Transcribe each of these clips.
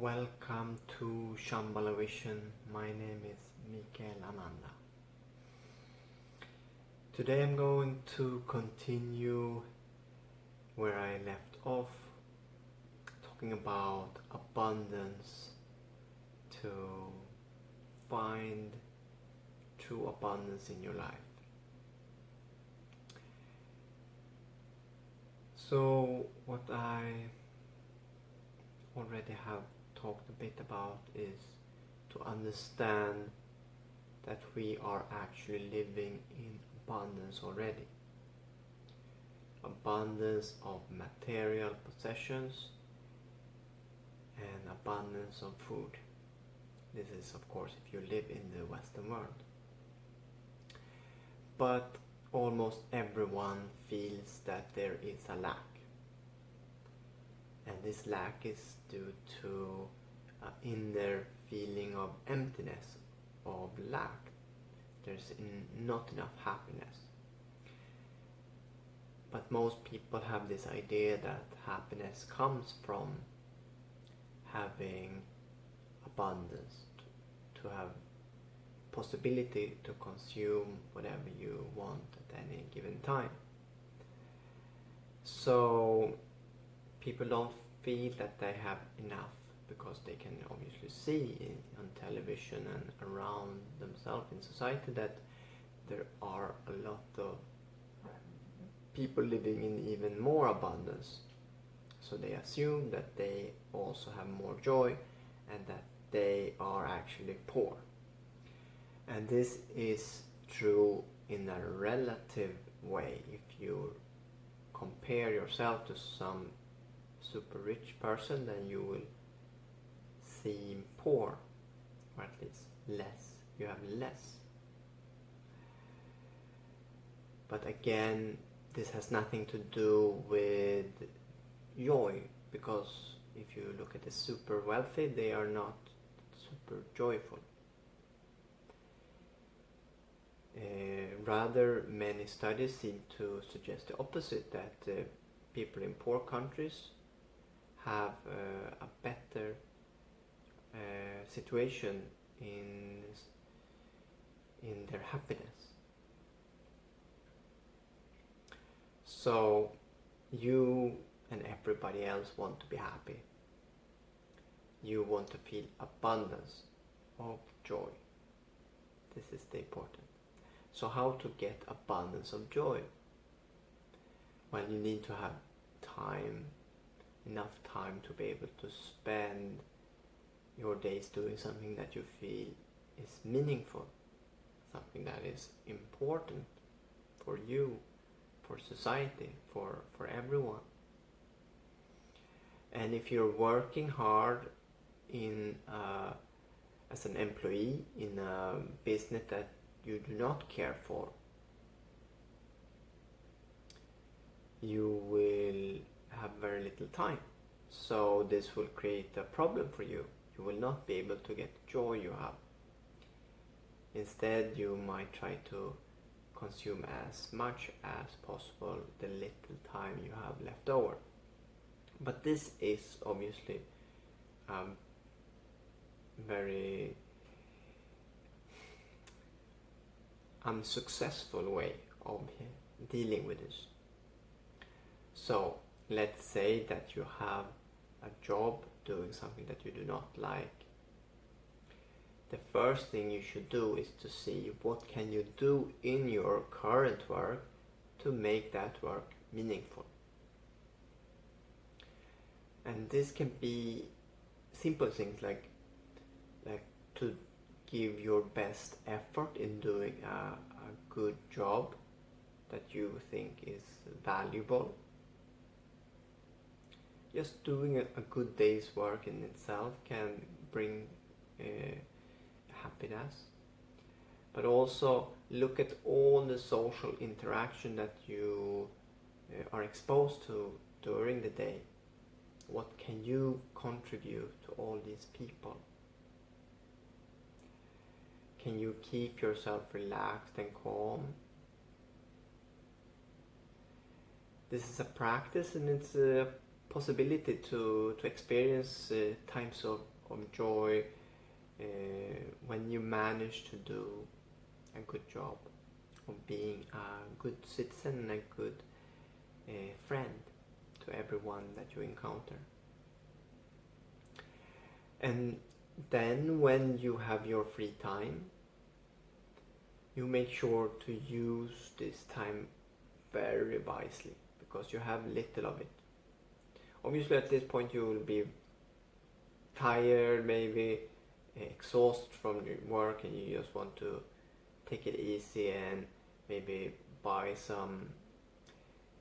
Welcome to Shambhala Vision. My name is Mikael Ananda. Today I'm going to continue where I left off, talking about abundance, to find true abundance in your life. So what I already have talked a bit about is to understand that we are actually living in abundance already. Abundance of material possessions and abundance of food. This is, of course, if you live in the Western world. But almost everyone feels that there is a lack. And this lack is due to an inner feeling of emptiness, of lack. There's not enough happiness. But most people have this idea that happiness comes from having abundance, to have possibility to consume whatever you want at any given time. So people don't feel that they have enough because they can obviously see on television and around themselves in society that there are a lot of people living in even more abundance. So they assume that they also have more joy and that they are actually poor. And this is true in a relative way. If you compare yourself to some super rich person, then you will seem poor, or at least less. You have less. But again, this has nothing to do with joy, because if you look at the super wealthy, they are not super joyful. Rather, many studies seem to suggest the opposite, that people in poor countries have a better situation in their happiness. So you and everybody else want to be happy. You want to feel abundance of joy. This is the important. So how to get abundance of joy? Well, you need to have time, enough time to be able to spend your days doing something that you feel is meaningful, something that is important for you, for society, for everyone. And if you're working hard in as an employee in a business that you do not care for, you will have very little time. So this will create a problem for you. You will not be able to get the joy you have. Instead, you might try to consume as much as possible the little time you have left over. But this is obviously very unsuccessful way of dealing with this. So let's say that you have a job doing something that you do not like. The first thing you should do is to see what can you do in your current work to make that work meaningful. And this can be simple things like to give your best effort in doing a good job that you think is valuable. Just doing a good day's work in itself can bring happiness. But also look at all the social interaction that you are exposed to during the day. What can you contribute to all these people? Can you keep yourself relaxed and calm? This is a practice, and it's a possibility to experience times of of joy when you manage to do a good job of being a good citizen and a good friend to everyone that you encounter. And then when you have your free time, you make sure to use this time very wisely, because you have little of it. Obviously at this point you will be tired, maybe exhausted from your work, and you just want to take it easy and maybe buy some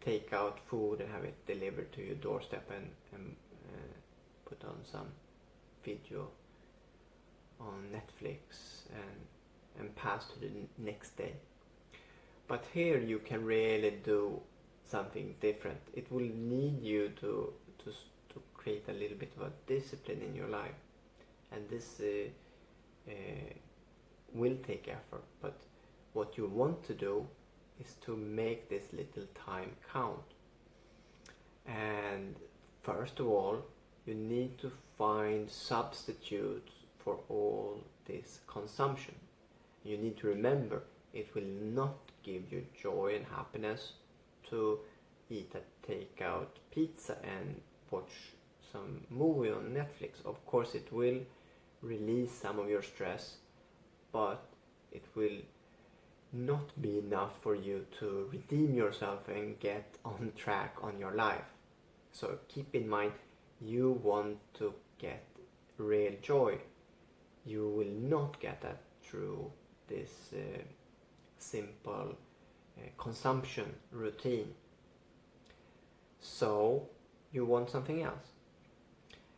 takeout food and have it delivered to your doorstep, and put on some video on Netflix and pass to the next day. But here you can really do something different. It will need you to create a little bit of a discipline in your life, and this will take effort. But what you want to do is to make this little time count. And first of all, you need to find substitutes for all this consumption. You need to remember, it will not give you joy and happiness to eat a takeout pizza and watch some movie on Netflix. Of course it will release some of your stress, but it will not be enough for you to redeem yourself and get on track on your life. So keep in mind, you want to get real joy. You will not get that through this simple consumption routine. So you want something else.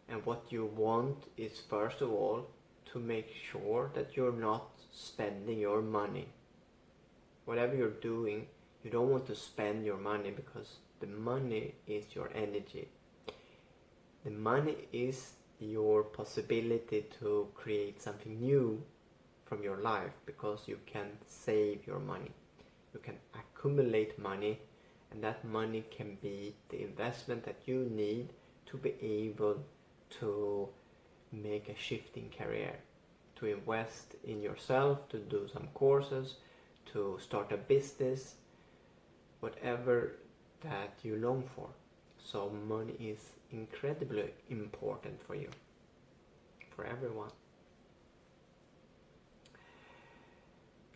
And what you want is, first of all, to make sure that you're not spending your money. Whatever you're doing, you don't want to spend your money, because the money is your energy. The money is your possibility to create something new from your life, because you can save your money. You can accumulate money, and that money can be the investment that you need to be able to make a shift in career, to invest in yourself, to do some courses, to start a business, whatever that you long for. So money is incredibly important for you, for everyone.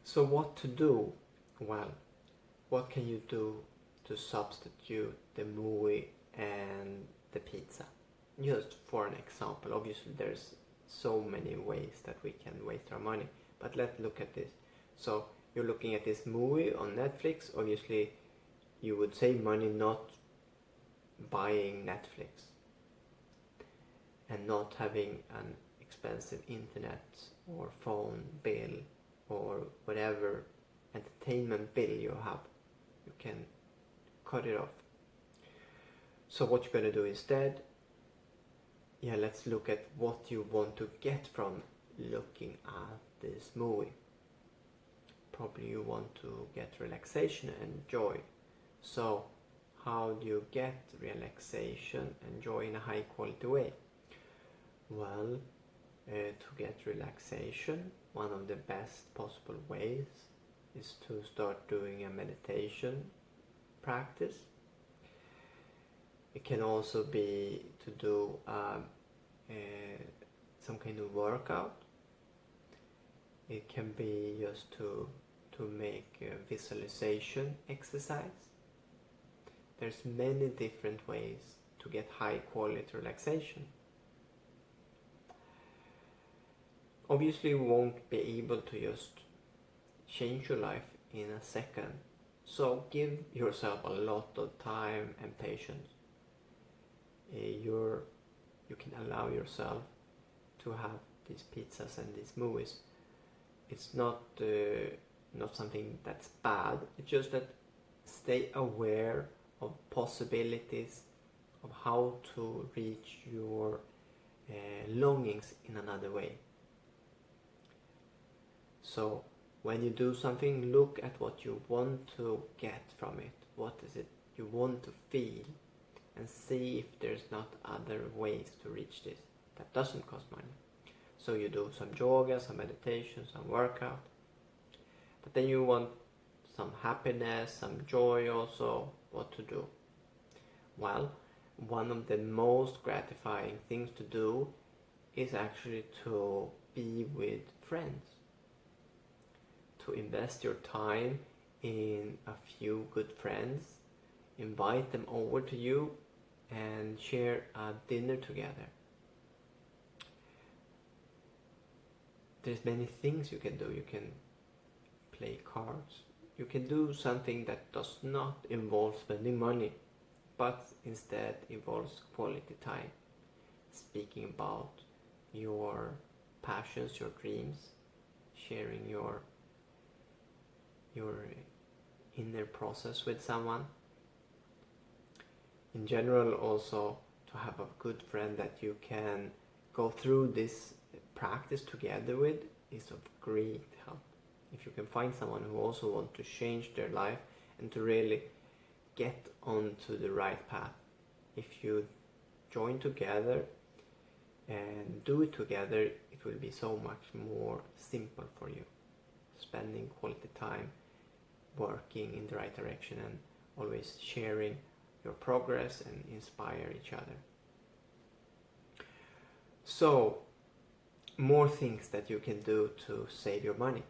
So what to do? Well, what can you do to substitute the movie and the pizza? Just for an example, obviously there's so many ways that we can waste our money, but let's look at this. So you're looking at this movie on Netflix. Obviously you would save money not buying Netflix and not having an expensive internet or phone bill or whatever entertainment bill you have. You can cut it off. So what you're going to do instead, let's look at what you want to get from looking at this movie. Probably you want to get relaxation and joy. So how do you get relaxation and joy in a high quality way? Well, to get relaxation, one of the best possible ways is to start doing a meditation practice. It can also be to do some kind of workout. It can be just to make a visualization exercise. There's many different ways to get high quality relaxation. Obviously you won't be able to just change your life in a second. So give yourself a lot of time and patience. You can allow yourself to have these pizzas and these movies. It's not something that's bad. It's just that stay aware of possibilities of how to reach your longings in another way. So when you do something, look at what you want to get from it. What is it you want to feel? And see if there's not other ways to reach this that doesn't cost money. So you do some yoga, some meditation, some workout. But then you want some happiness, some joy also. What to do? Well, one of the most gratifying things to do is actually to be with friends. To invest your time in a few good friends, invite them over to you and share a dinner together. There's many things you can do. You can play cards. You can do something that does not involve spending money, but instead involves quality time. Speaking about your passions, your dreams, sharing your inner process with someone. In general, also to have a good friend that you can go through this practice together with is of great help. If you can find someone who also wants to change their life and to really get onto the right path, if you join together and do it together, it will be so much more simple for you. Spending quality time working in the right direction and always sharing your progress and inspire each other. So, more things that you can do to save your money.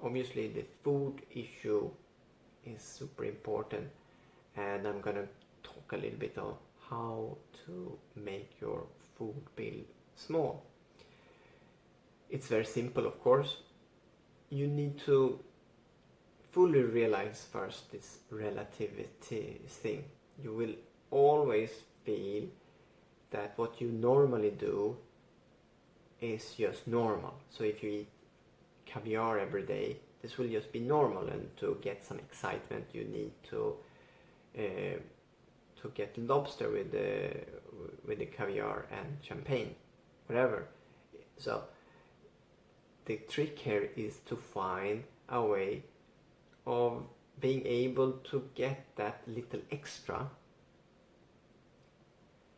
Obviously, the food issue is super important, and I'm gonna talk a little bit of how to make your food bill small. It's very simple, of course. You need to fully realize first this relativity thing. You will always feel that what you normally do is just normal. So if you eat caviar every day, this will just be normal, and to get some excitement you need to get lobster with the caviar and champagne, whatever. So the trick here is to find a way of being able to get that little extra.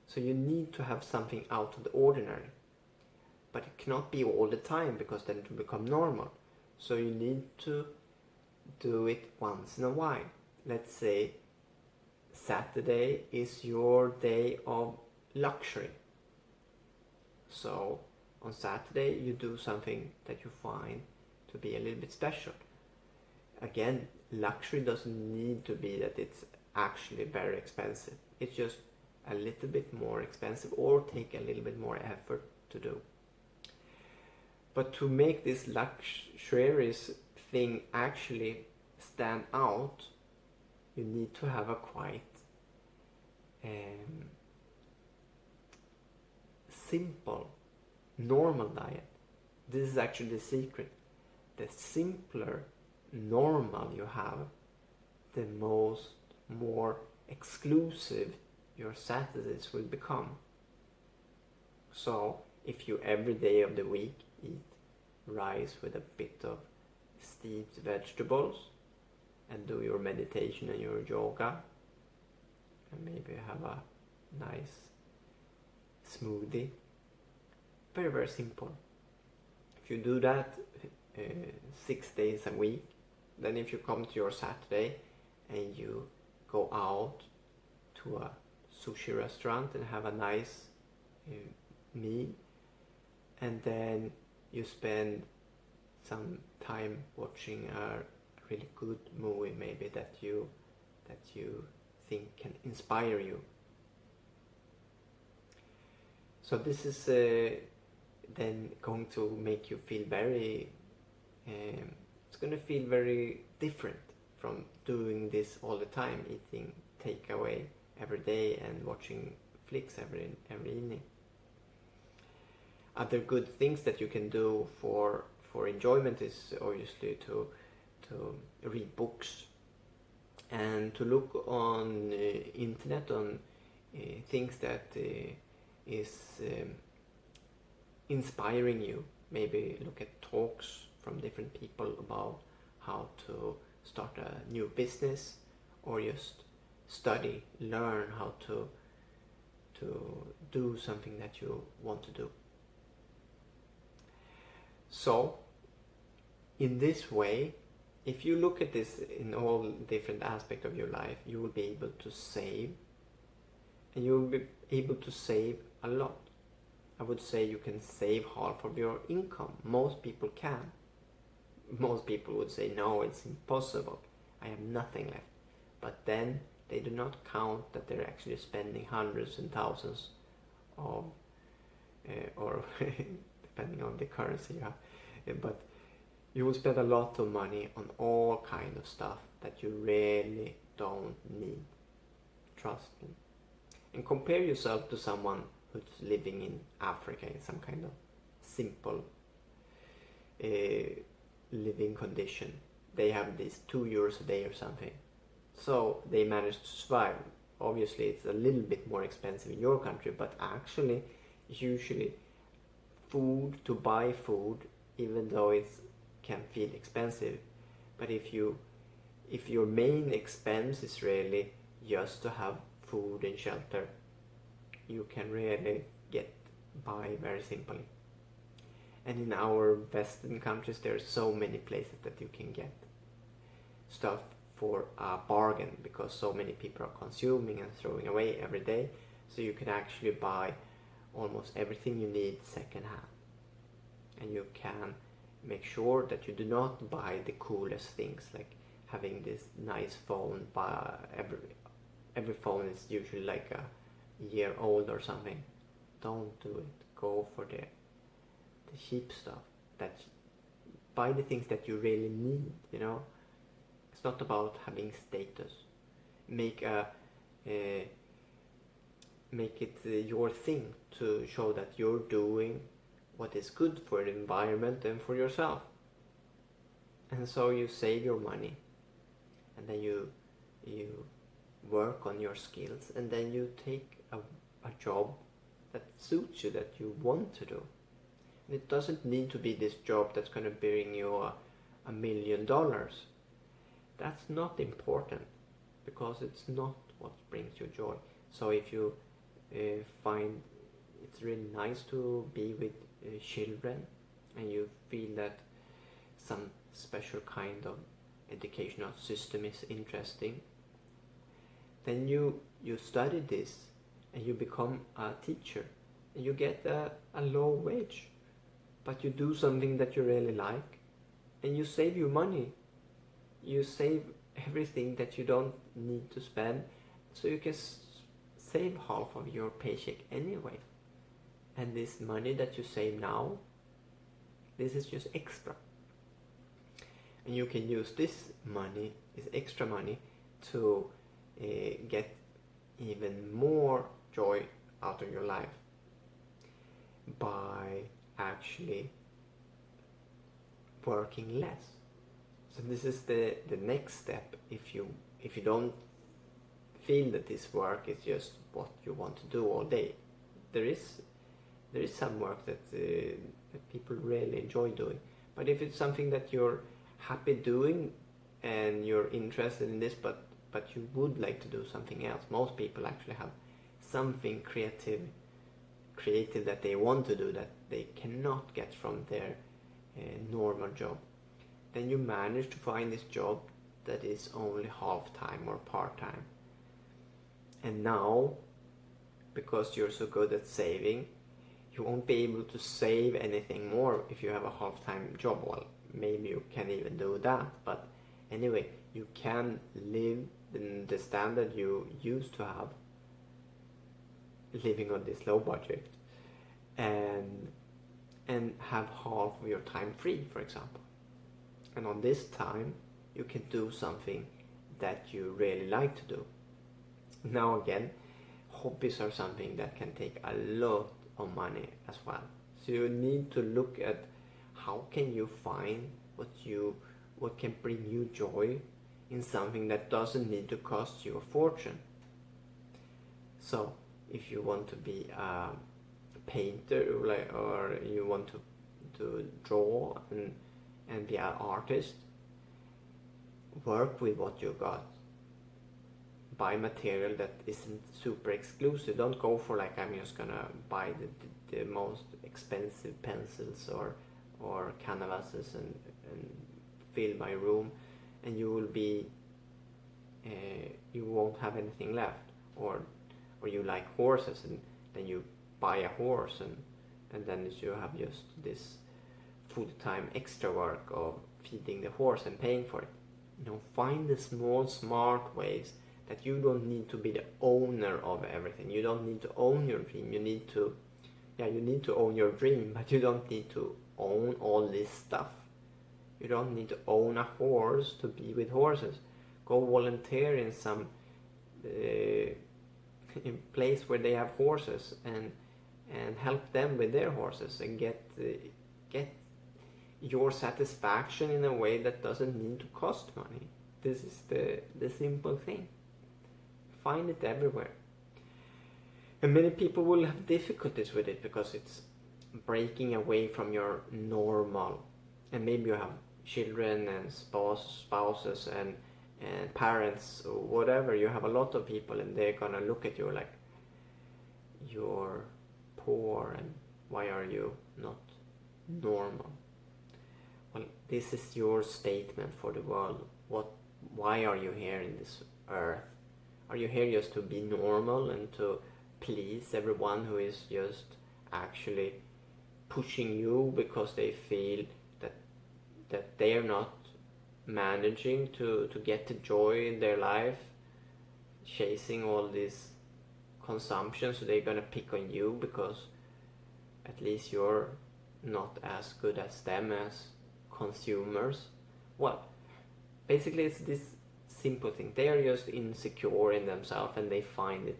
So you need to have something out of the ordinary, but it cannot be all the time, because then it will become normal. So you need to do it once in a while. Let's say Saturday is your day of luxury. So on Saturday you do something that you find to be a little bit special. Again, luxury doesn't need to be that it's actually very expensive. It's just a little bit more expensive or take a little bit more effort to do. But to make this luxurious thing actually stand out, you need to have a quite simple, normal diet. This is actually the secret. The simpler normal you have, the more exclusive your Saturdays will become. So if you every day of the week eat rice with a bit of steamed vegetables and do your meditation and your yoga and maybe have a nice smoothie, very, very simple. If you do that 6 days a week, then if you come to your Saturday and you go out to a sushi restaurant and have a nice meal, and then you spend some time watching a really good movie, maybe that you think can inspire you. So this is then going to make you feel very it's going to feel very different from doing this all the time, eating takeaway every day and watching flicks every evening. Other good things that you can do for enjoyment is obviously to read books and to look on internet on things that is inspiring you. Maybe look at talks from different people about how to start a new business, or just study, learn how to do something that you want to do. So in this way, if you look at this in all different aspects of your life, you will be able to save, and you will be able to save a lot. I would say you can save half of your income. Most people can. Most people would say, no, it's impossible. I have nothing left. But then they do not count that they're actually spending hundreds and thousands of, or depending on the currency you have, but you will spend a lot of money on all kind of stuff that you really don't need. Trust me. And compare yourself to someone who's living in Africa in some kind of simple living condition. They have these €2 a day or something. So they manage to survive. Obviously it's a little bit more expensive in your country, but actually usually to buy food, even though it can feel expensive, but if your main expense is really just to have food and shelter, you can really get by very simply. And in our Western countries, there are so many places that you can get stuff for a bargain, because so many people are consuming and throwing away every day. So you can actually buy almost everything you need second hand. And you can make sure that you do not buy the coolest things, like having this nice phone. Every phone is usually like a year old or something. Don't do it. Go for the cheap stuff. Buy the things that you really need, you know. It's not about having status. Make it your thing to show that you're doing what is good for the environment and for yourself. And so you save your money, and then you work on your skills, and then you take a job that suits you, that you want to do. And it doesn't need to be this job that's going to bring you $1 million. That's not important, because it's not what brings you joy. So if you find it's really nice to be with children, and you feel that some special kind of educational system is interesting, then you study this and you become a teacher, and you get a low wage, but you do something that you really like, and you save your money. You save everything that you don't need to spend, so you can save half of your paycheck anyway. And this money that you save now, this is just extra. And you can use this money, this extra money, to get even more joy out of your life by actually working less. So this is the next step. If you don't feel that this work is just what you want to do all day, there is some work that people really enjoy doing. But if it's something that you're happy doing and you're interested in this, but you would like to do something else, most people actually have something creative that they want to do that they cannot get from their normal job, then you manage to find this job that is only half-time or part-time. And now, because you're so good at saving, you won't be able to save anything more if you have a half-time job. Well, maybe you can even do that, but anyway, you can live in the standard you used to have, living on this low budget, and have half of your time free, for example. And on this time, you can do something that you really like to do. Now again, hobbies are something that can take a lot of money as well. So you need to look at how can you find what can bring you joy in something that doesn't need to cost you a fortune. So if you want to be a painter, or you want to draw and be an artist, work with what you got. Buy material that isn't super exclusive. Don't go for like, I'm just gonna buy the most expensive pencils or or canvases and fill my room, and you will be you won't have anything left. Or you like horses, and then you buy a horse, and then you have just this full-time extra work of feeding the horse and paying for it. Find the small smart ways that you don't need to be the owner of everything. You don't need to own your dream. You need to own your dream, but you don't need to own all this stuff. You don't need to own a horse to be with horses. Go volunteer in some in place where they have horses, and help them with their horses, and get your satisfaction in a way that doesn't need to cost money. This is the simple thing. Find it everywhere. And many people will have difficulties with it because it's breaking away from your normal. And maybe you have children and spouses and parents or whatever. You have a lot of people, and they're gonna look at you like you're poor and why are you not normal? Well, this is your statement for the world. Why are you here in this earth? Are you here just to be normal and to please everyone who is just actually pushing you because they feel that they are not managing to get the joy in their life, chasing all this consumption, so they're gonna pick on you because at least you're not as good as them as consumers? Well, basically it's this simple thing. They are just insecure in themselves, and they find it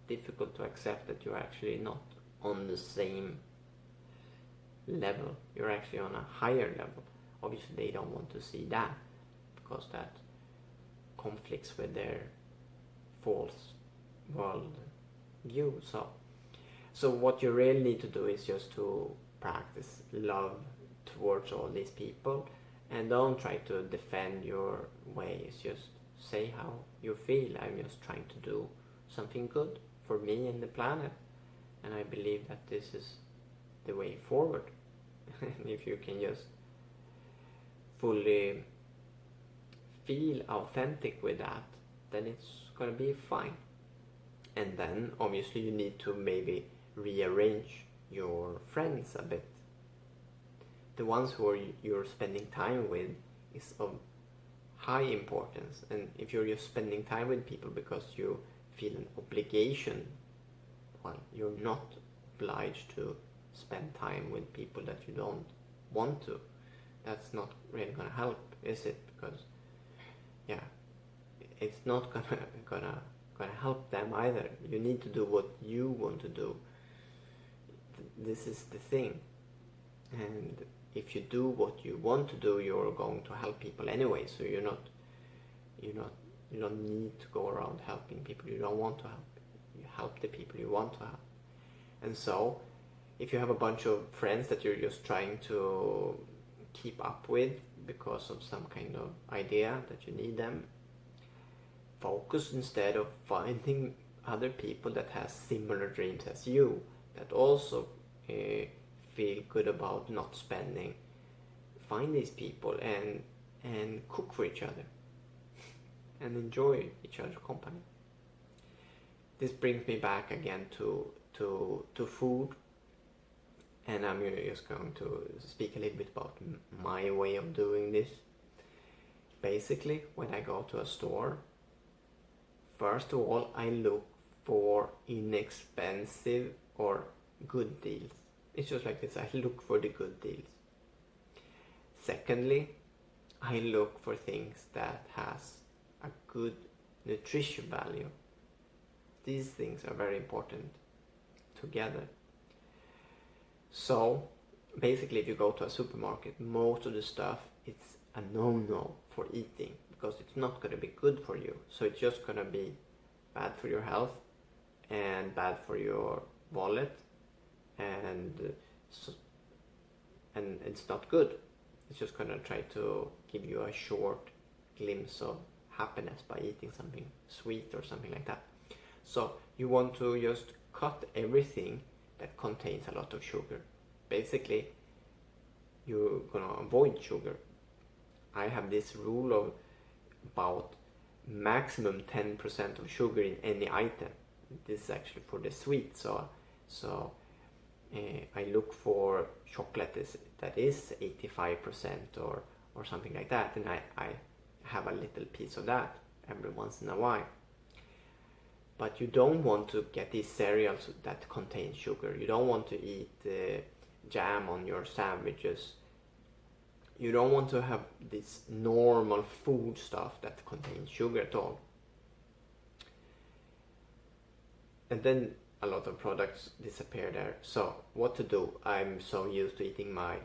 difficult to accept that you're actually not on the same level. You're actually on a higher level. Obviously they don't want to see that, because that conflicts with their false world view. So what you really need to do is just to practice love towards all these people, and don't try to defend your ways. Just say how you feel. I'm just trying to do something good for me and the planet, and I believe that this is the way forward. And if you can just fully feel authentic with that, then it's gonna be fine. And then obviously you need to maybe rearrange your friends a bit. The ones who you're spending time with is of high importance, and if you're just spending time with people because you feel an obligation, well, you're not obliged to spend time with people that you don't want to. That's not really gonna help, is it? Because it's not gonna help them either. You need to do what you want to do. This is the thing. And if you do what you want to do, you're going to help people anyway. So you don't need to go around helping people you don't want to help. You help the people you want to help. And so if you have a bunch of friends that you're just trying to keep up with because of some kind of idea that you need them, focus instead of finding other people that has similar dreams as you, that also feel good about not spending. Find these people and cook for each other and enjoy each other's company. This brings me back again to food, and I'm just going to speak a little bit about my way of doing this. Basically, when I go to a store, first of all, I look for inexpensive or good deals. It's just like this. I look for the good deals. Secondly, I look for things that has a good nutrition value. These things are very important together. So basically, if you go to a supermarket, most of the stuff it's a no-no for eating, because it's not going to be good for you. So it's just going to be bad for your health and bad for your wallet, and it's not good. It's just going to try to give you a short glimpse of happiness by eating something sweet or something like that. So you want to just cut everything that contains a lot of sugar. Basically, you're gonna avoid sugar. I have this rule of about maximum 10% of sugar in any item. This is actually for the sweet, so I look for chocolate that is 85% or something like that, and I have a little piece of that every once in a while. But you don't want to get these cereals that contain sugar. You don't want to eat jam on your sandwiches. You don't want to have this normal food stuff that contains sugar at all. And then a lot of products disappear there. So what to do? I'm so used to eating my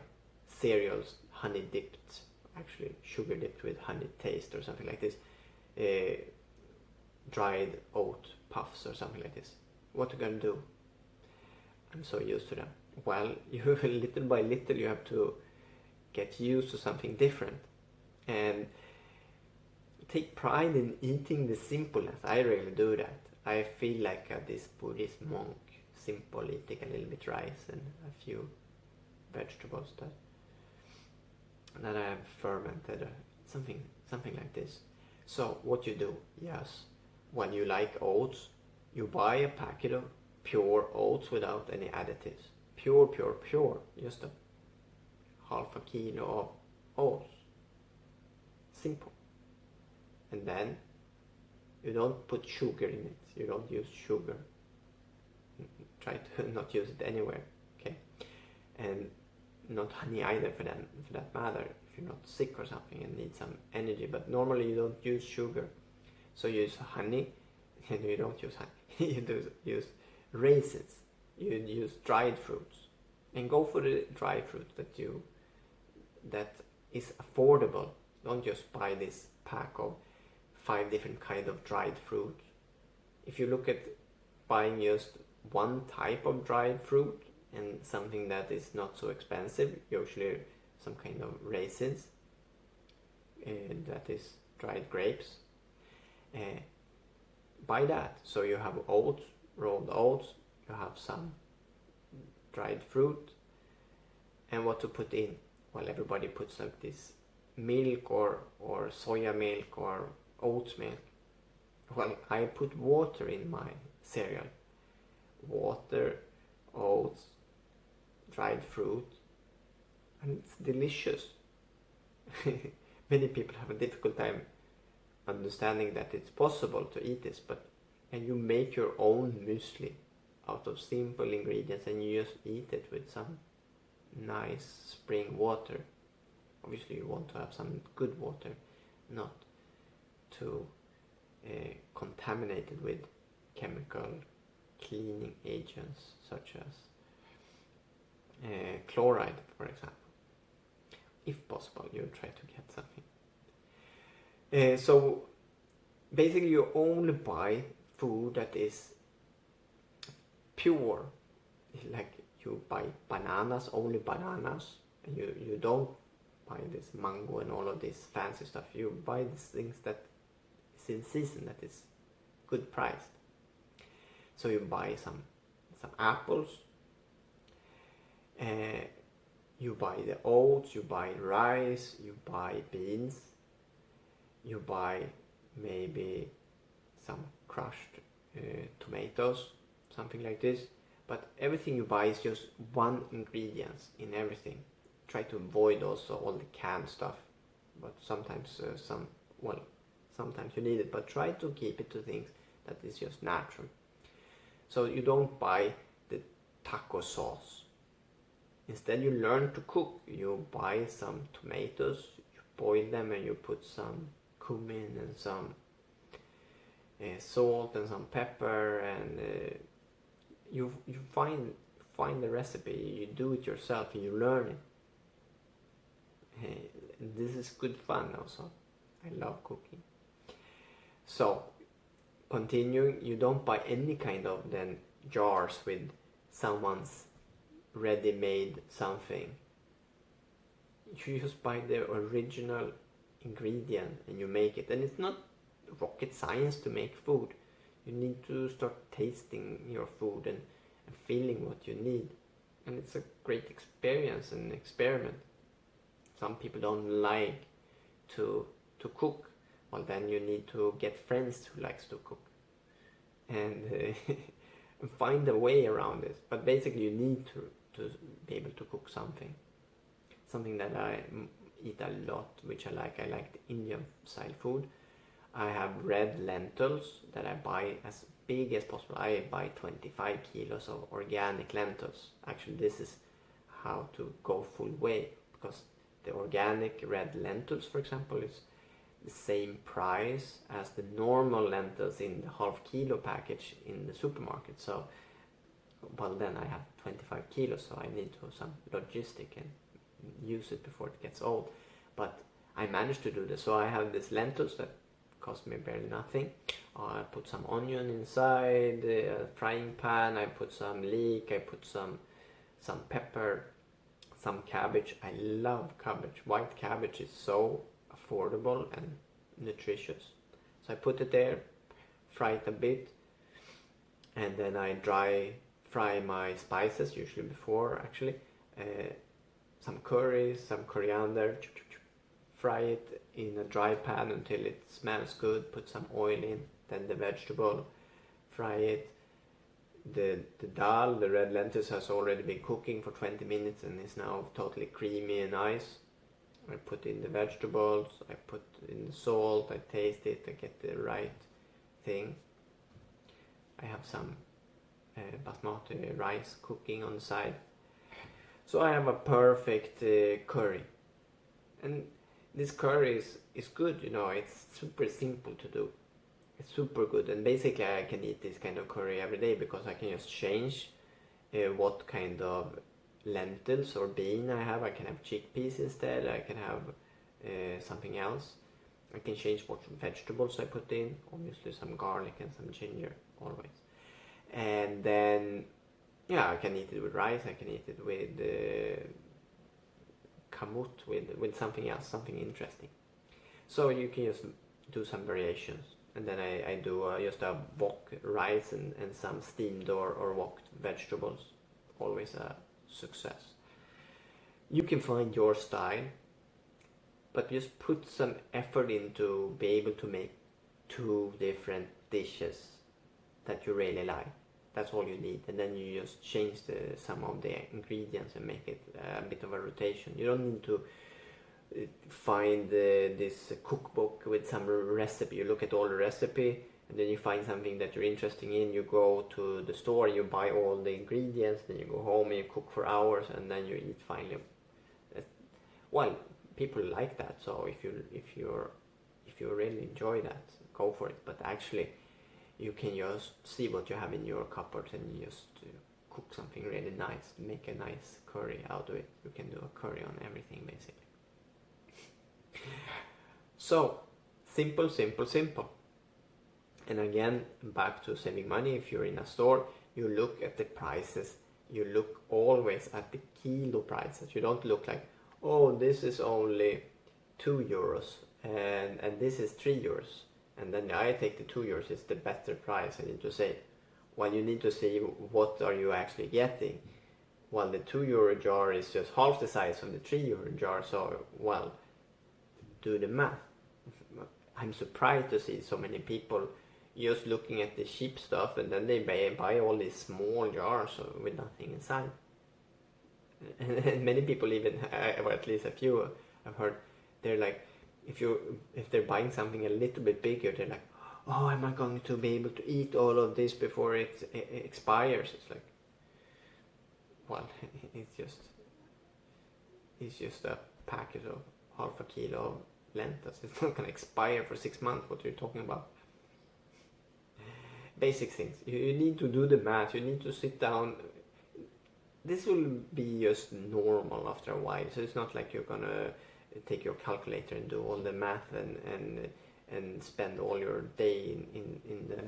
cereals honey dipped, actually sugar dipped with honey taste or something like this. Dried oat puffs or something like this. What are you gonna do? I'm so used to them. Well, you little by little you have to get used to something different and take pride in eating the simpleness. I really do that. I feel like this Buddhist monk, simple, eating a little bit rice and a few vegetables that I have fermented, something like this. So what you do, yes, when you like oats, you buy a packet of pure oats without any additives. Pure, just a half a kilo of oats. Simple. And then you don't put sugar in it. You don't use sugar. Try to not use it anywhere, okay? And not honey either for that matter, if you're not sick or something and need some energy. But normally you don't use sugar. So you use honey, and you don't use honey. You use raisins. You use dried fruits. And go for the dried fruit that is affordable. Don't just buy this pack of 5 different kind of dried fruit. If you look at buying just one type of dried fruit and something that is not so expensive, usually some kind of raisins, that is dried grapes, buy that. So you have oats, rolled oats, you have some dried fruit, and what to put in. Well, everybody puts like this milk or soya milk or oat milk. Well, I put water in my cereal. Water, oats, dried fruit, and it's delicious. Many people have a difficult time understanding that it's possible to eat this, and you make your own muesli out of simple ingredients and you just eat it with some nice spring water. Obviously you want to have some good water, not too contaminated with chemical cleaning agents such as chloride, for example. If possible, you try to get something. So basically you only buy food that is pure. Like you buy bananas, only bananas. And you don't buy this mango and all of this fancy stuff. You buy these things that is in season, that is good priced. So you buy some apples, you buy the oats, you buy rice, you buy beans, you buy maybe some crushed tomatoes, something like this. But everything you buy is just one ingredient in everything. Try to avoid also all the canned stuff, but sometimes sometimes you need it, but try to keep it to things that is just natural. So you don't buy the taco sauce. Instead you learn to cook. You buy some tomatoes, you boil them and you put some cumin and some salt and some pepper, and you find the recipe, you do it yourself and you learn it. This is good fun also. I love cooking. So continuing, you don't buy any kind of then jars with someone's ready-made something. You just buy the original ingredient and you make it. And it's not rocket science to make food. You need to start tasting your food and feeling what you need. And it's a great experience and experiment. some people don't like to cook. Well, then you need to get friends who likes to cook and find a way around this. But basically, you need to be able to cook something. Something that I eat a lot, which I like. I like the Indian style food. I have red lentils that I buy as big as possible. I buy 25 kilos of organic lentils. Actually, this is how to go full way, because the organic red lentils, for example, is the same price as the normal lentils in the half kilo package in the supermarket. So, well, then I have 25 kilos, so I need to have some logistic and use it before it gets old. But I managed to do this. So I have these lentils that cost me barely nothing. I put some onion inside a frying pan. I put some leek. I put some pepper, some cabbage. I love cabbage. White cabbage is so affordable and nutritious. So I put it there, fry it a bit, and then I dry fry my spices, usually before actually. Some curry, some coriander, fry it in a dry pan until it smells good, put some oil in, then the vegetable, fry it. The dal, the red lentils, has already been cooking for 20 minutes and is now totally creamy and nice. I put in the vegetables, I put in the salt, I taste it, I get the right thing. I have some basmati rice cooking on the side. So I have a perfect curry. And this curry is good, you know, it's super simple to do. It's super good, and basically I can eat this kind of curry every day because I can just change what kind of lentils or bean I have. I can have chickpeas instead, I can have something else. I can change what vegetables I put in, obviously some garlic and some ginger always. And then, yeah, I can eat it with rice, I can eat it with kamut, with something else, something interesting. So you can just do some variations. And then I do just a wok rice and some steamed or woked vegetables. Always a success. You can find your style, but just put some effort into be able to make 2 different dishes that you really like. That's all you need, and then you just change some of the ingredients and make it a bit of a rotation. You don't need to find this cookbook with some recipe. You look at all the recipe, and then you find something that you're interested in. You go to the store, you buy all the ingredients, then you go home and you cook for hours, and then you eat finally. Well, people like that. So if you really enjoy that, go for it. But actually, you can just see what you have in your cupboard and you just cook something really nice, make a nice curry out of it. You can do a curry on everything basically. So, simple, simple, simple. And again, back to saving money. If you're in a store, you look at the prices. You look always at the kilo prices. You don't look like, oh, this is only 2 euros and this is 3 euros. And then I take the 2 euros, it's the better price, I need to say. Well, you need to see what are you actually getting. Well, the 2 euro jar is just half the size of the 3 euro jar, so, well, do the math. I'm surprised to see so many people just looking at the cheap stuff and then they buy all these small jars with nothing inside. And many people even, or at least a few I've heard, they're like, if they're buying something a little bit bigger, they're like, oh, am I going to be able to eat all of this before it expires? It's like, well, it's just a packet of half a kilo of lentils. It's not going to expire for 6 months. What are you talking about? Basic things. You need to do the math. You need to sit down. This will be just normal after a while. So it's not like you're going to take your calculator and do all the math and spend all your day in the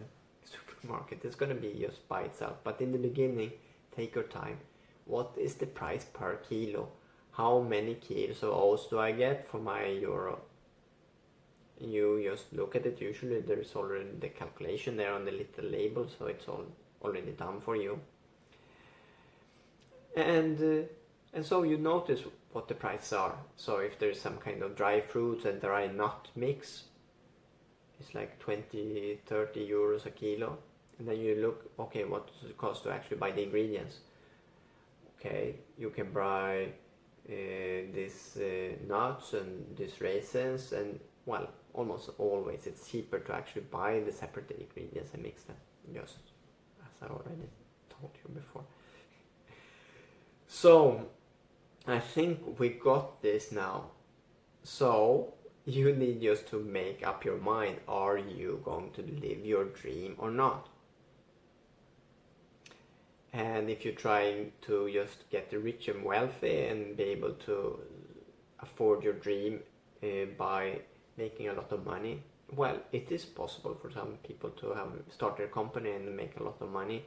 supermarket. It's going to be just by itself. But in the beginning, take your time. What is the price per kilo? How many kilos of oats do I get for my euro? You just look at it. Usually there is already the calculation there on the little label, so it's all already done for you. And And so you notice what the prices are. So if there's some kind of dry fruits and dry nut mix, it's like 20, 30 euros a kilo. And then you look, okay, what does it cost to actually buy the ingredients? Okay, you can buy these nuts and these raisins, and well, almost always it's cheaper to actually buy the separate ingredients and mix them, just as I already told you before. So I think we got this now. So you need just to make up your mind, are you going to live your dream or not? And if you're trying to just get rich and wealthy and be able to afford your dream by making a lot of money, well, it is possible for some people to have start their company and make a lot of money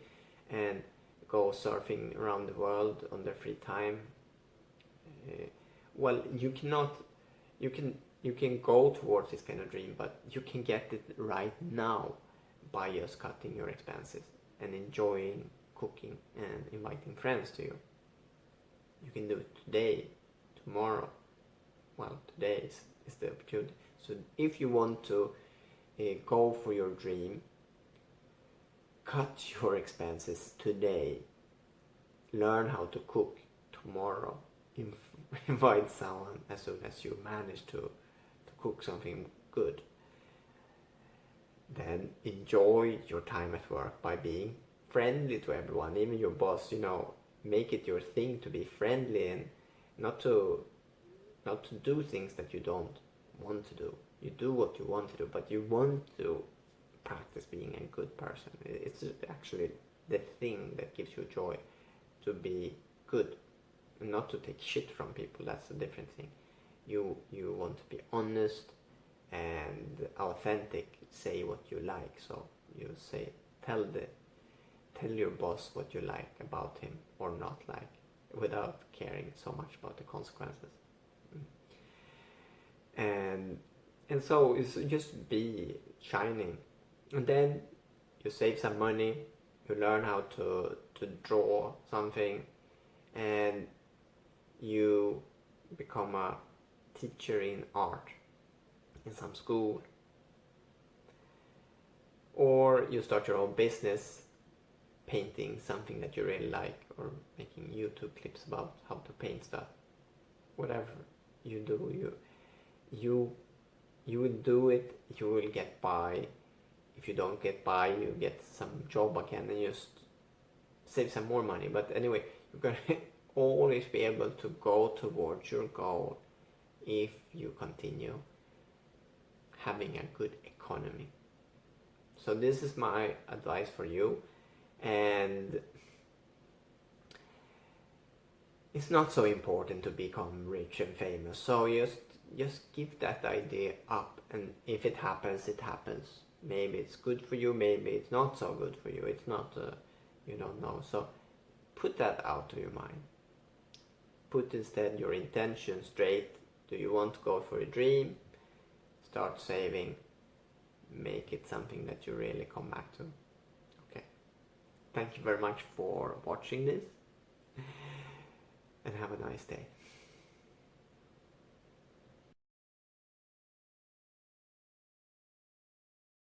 and go surfing around the world on their free time. Well, you can go towards this kind of dream, but you can get it right now by just cutting your expenses and enjoying cooking and inviting friends to you. You can do it today, tomorrow. Well, today is the opportunity. So if you want to go for your dream, cut your expenses today. Learn how to cook tomorrow. Invite someone as soon as you manage to cook something good. Then enjoy your time at work by being friendly to everyone, even your boss. Make it your thing to be friendly and not to do things that you don't want to do. You do what you want to do, but you want to practice being a good person. It's actually the thing that gives you joy, to be good, and not to take shit from people. That's a different thing. You want to be honest and authentic. Say what you like. So you say, tell your boss what you like about him or not like, without caring so much about the consequences. And so it's just be shining. And then you save some money, you learn how to draw something, and you become a teacher in art in some school. Or you start your own business, painting something that you really like, or making YouTube clips about how to paint stuff. Whatever you do, you will do it, you will get by. If you don't get by, you get some job again and just save some more money. But anyway, you're going to always be able to go towards your goal if you continue having a good economy. So this is my advice for you. And it's not so important to become rich and famous. So just give that idea up, and if it happens, it happens. Maybe it's good for you, maybe it's not so good for you. It's not, you don't know. So put that out of your mind. Put instead your intention straight. Do you want to go for a dream? Start saving. Make it something that you really come back to. Okay. Thank you very much for watching this. And have a nice day.